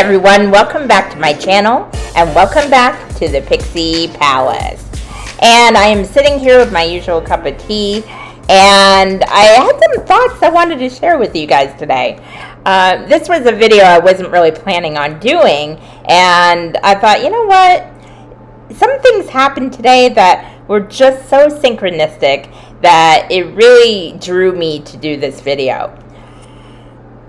everyone, welcome back to my channel and welcome back to the Pixie Palace. And I am sitting here with my usual cup of tea, and I had some thoughts I wanted to share with you guys today. This was a video I wasn't really planning on doing, and I thought, you know what, some things happened today that were just so synchronistic that it really drew me to do this video.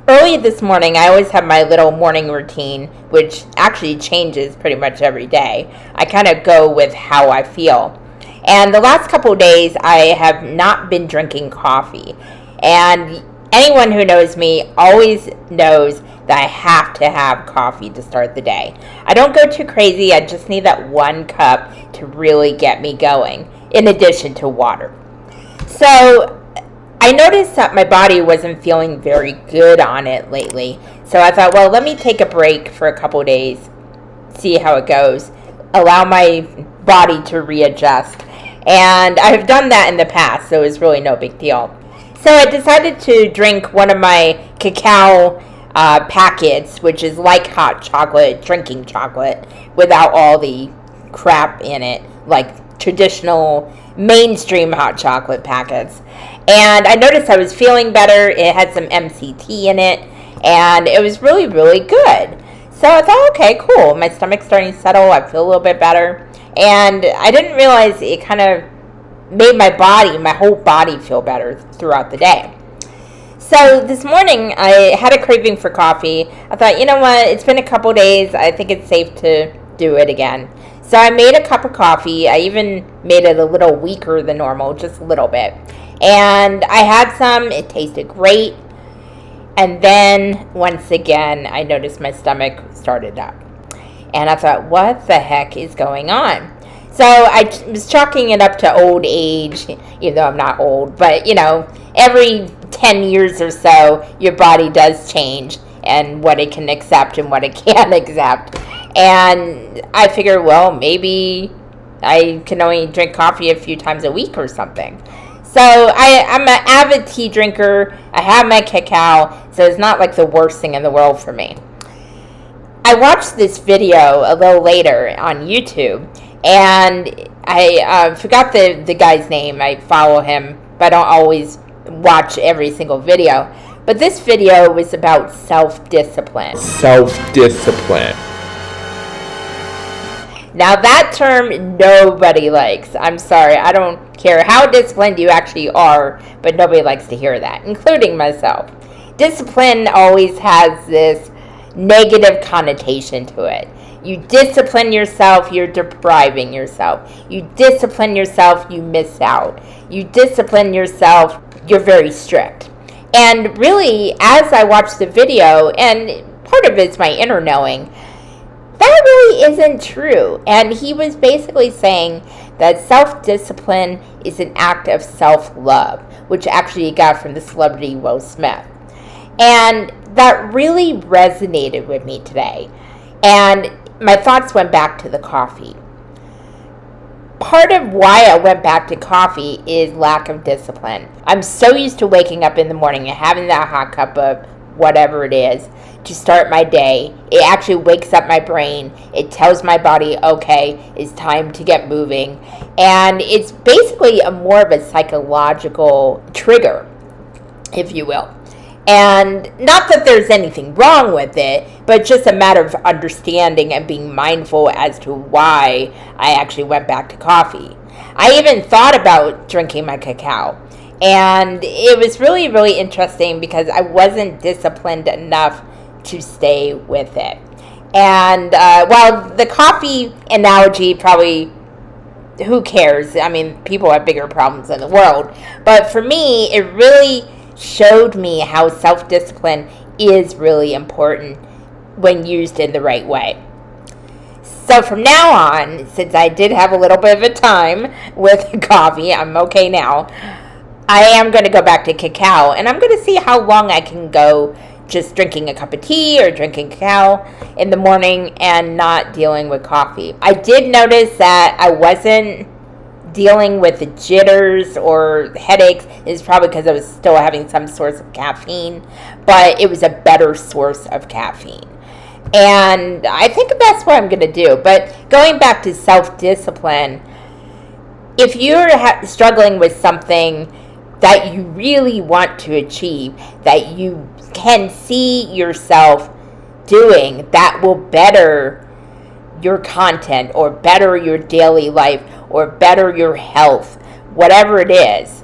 Early this morning, I always have my little morning routine, which actually changes pretty much every day. I kind of go with how I feel. And the last couple of days, I have not been drinking coffee. And anyone who knows me always knows that I have to have coffee to start the day. I don't go too crazy. I just need that one cup to really get me going, in addition to water. So I noticed that my body wasn't feeling very good on it lately. So I thought, well, let me take a break for a couple days, see how it goes, allow my body to readjust. And I've done that in the past, so it's really no big deal. So I decided to drink one of my cacao packets, which is like hot chocolate, drinking chocolate, without all the crap in it, like traditional mainstream hot chocolate packets. And I noticed I was feeling better. It had some MCT in it, and it was really, really good. So I thought, okay, cool. My stomach's starting to settle. I feel a little bit better. And I didn't realize it kind of made my whole body feel better throughout the day. So this morning, I had a craving for coffee. I thought, you know what? It's been a couple days. I think it's safe to do it again. So I made a cup of coffee. I even made it a little weaker than normal, just a little bit. And I had some. It tasted great. And then, once again, I noticed my stomach started up. And I thought, what the heck is going on? So I was chalking it up to old age, even though I'm not old. But, you know, every 10 years or so, your body does change, and what it can accept and what it can't accept. And I figured, well, maybe I can only drink coffee a few times a week or something. So I'm an avid tea drinker. I have my cacao, so it's not like the worst thing in the world for me. I watched this video a little later on YouTube, and I forgot the guy's name. I follow him, but I don't always watch every single video. But this video was about self-discipline. Self-discipline. Now that term nobody likes. I'm sorry, I don't care how disciplined you actually are, but nobody likes to hear that, including myself. Discipline always has this negative connotation to it. You discipline yourself, you're depriving yourself. You discipline yourself, you miss out. You discipline yourself, you're very strict. And really, as I watched the video, and part of it's my inner knowing, that really isn't true. And he was basically saying that self-discipline is an act of self-love, which actually he got from the celebrity Will Smith. And that really resonated with me today. And my thoughts went back to the coffee. Part of why I went back to coffee is lack of discipline. I'm so used to waking up in the morning and having that hot cup of whatever it is to start my day. It actually wakes up my brain. It tells my body, okay, it's time to get moving. And it's basically more of a psychological trigger, if you will. And not that there's anything wrong with it, but just a matter of understanding and being mindful as to why I actually went back to coffee. I even thought about drinking my cacao. And it was really, really interesting because I wasn't disciplined enough to stay with it. And while the coffee analogy probably, who cares? I mean, people have bigger problems in the world. But for me, it really showed me how self-discipline is really important when used in the right way. So from now on, since I did have a little bit of a time with coffee, I'm okay now, I am going to go back to cacao, and I'm going to see how long I can go just drinking a cup of tea or drinking cacao in the morning and not dealing with coffee. I did notice that I wasn't dealing with the jitters or headaches. It's probably because I was still having some source of caffeine, but it was a better source of caffeine. And I think that's what I'm going to do. But going back to self-discipline, if you're struggling with something that you really want to achieve, that you can see yourself doing, that will better your content or better your daily life or better your health, whatever it is,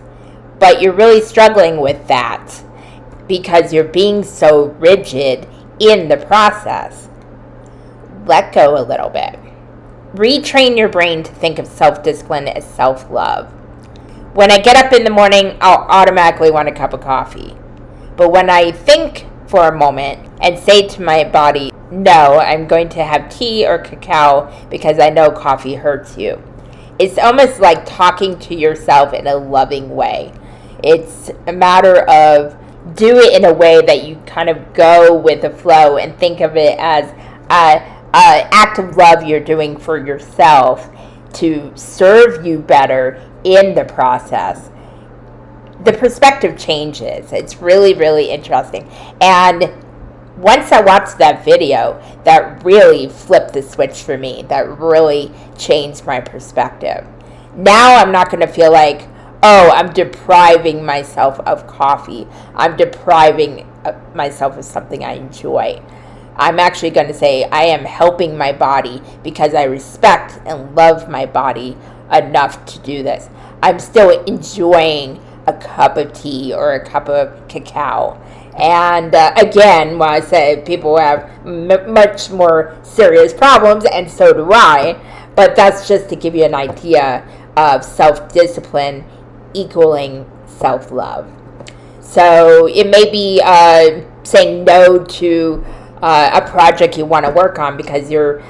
but you're really struggling with that because you're being so rigid in the process, let go a little bit. Retrain your brain to think of self-discipline as self-love. When I get up in the morning, I'll automatically want a cup of coffee. But when I think for a moment and say to my body, no, I'm going to have tea or cacao because I know coffee hurts you. It's almost like talking to yourself in a loving way. It's a matter of do it in a way that you kind of go with the flow and think of it as an act of love you're doing for yourself to serve you better in the process. The perspective changes. It's really, really interesting. And once I watched that video, that really flipped the switch for me. That really changed my perspective. Now I'm not going to feel like, oh, I'm depriving myself of coffee. I'm depriving myself of something I enjoy. I'm actually going to say I am helping my body because I respect and love my body enough to do this. I'm still enjoying a cup of tea or a cup of cacao. And again, when I say people have much more serious problems, and so do I, but that's just to give you an idea of self-discipline equaling self-love. So it may be saying no to a project you want to work on because you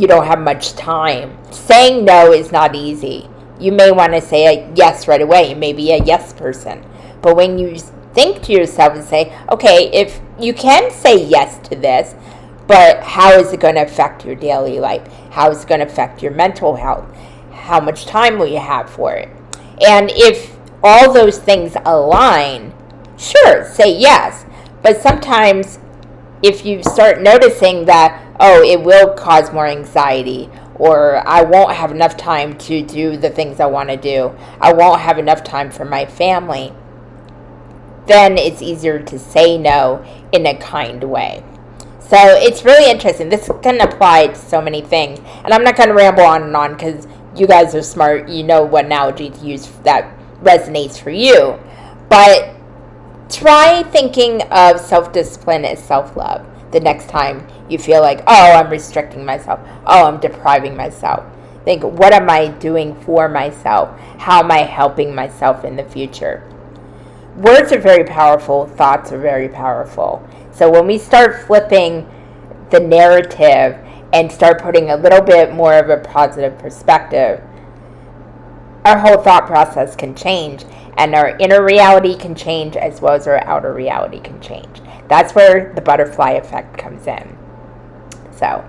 don't have much time. Saying no is not easy. You may want to say a yes right away. You may be a yes person. But when you think to yourself and say, okay, if you can say yes to this, but how is it going to affect your daily life? How is it going to affect your mental health? How much time will you have for it? And if all those things align, sure, say yes. But sometimes if you start noticing that, oh, it will cause more anxiety, or I won't have enough time to do the things I want to do, I won't have enough time for my family, then it's easier to say no in a kind way. So it's really interesting. This can apply to so many things. And I'm not going to ramble on and on because you guys are smart. You know what analogy to use that resonates for you. But try thinking of self-discipline as self-love the next time you feel like, oh, I'm restricting myself. Oh, I'm depriving myself. Think, what am I doing for myself? How am I helping myself in the future? Words are very powerful. Thoughts are very powerful. So when we start flipping the narrative and start putting a little bit more of a positive perspective, our whole thought process can change, and our inner reality can change as well as our outer reality can change. That's where the butterfly effect comes in. So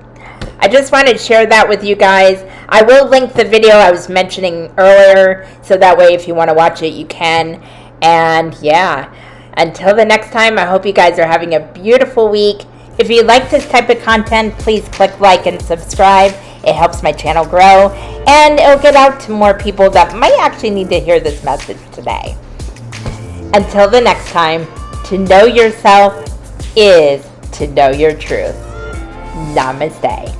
I just wanted to share that with you guys. I will link the video I was mentioning earlier, so that way if you want to watch it, you can. And yeah, until the next time, I hope you guys are having a beautiful week. If you like this type of content, please click like and subscribe. It helps my channel grow, and it'll get out to more people that might actually need to hear this message today. Until the next time, to know yourself is to know your truth. Namaste.